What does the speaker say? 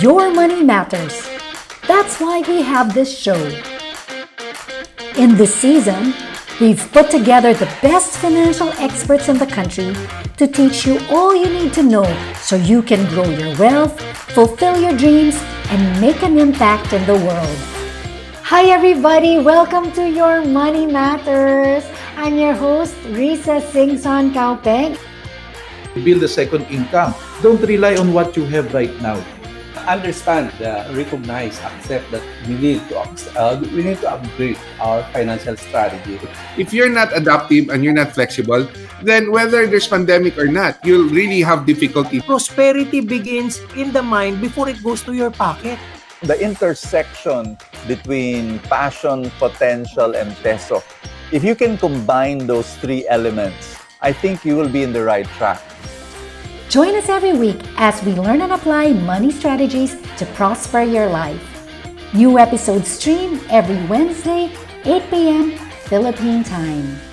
Your money matters. That's why we have this show. In this season, we've put together the best financial experts in the country to teach you all you need to know so you can grow your wealth, fulfill your dreams, and make an impact in the world. Hi everybody! Welcome to Your Money Matters! I'm your host, Risa Singson Kaupeng. Build a second income. Don't rely on what you have right now. Understand, recognize, accept that we need to upgrade our financial strategy. If you're not adaptive and you're not flexible, then whether there's pandemic or not, you'll really have difficulty. Prosperity begins in the mind before it goes to your pocket. The intersection between passion, potential, and peso. If you can combine those three elements, I think you will be in the right track. Join us every week as we learn and apply money strategies to prosper your life. New episodes stream every Wednesday, 8 p.m. Philippine time.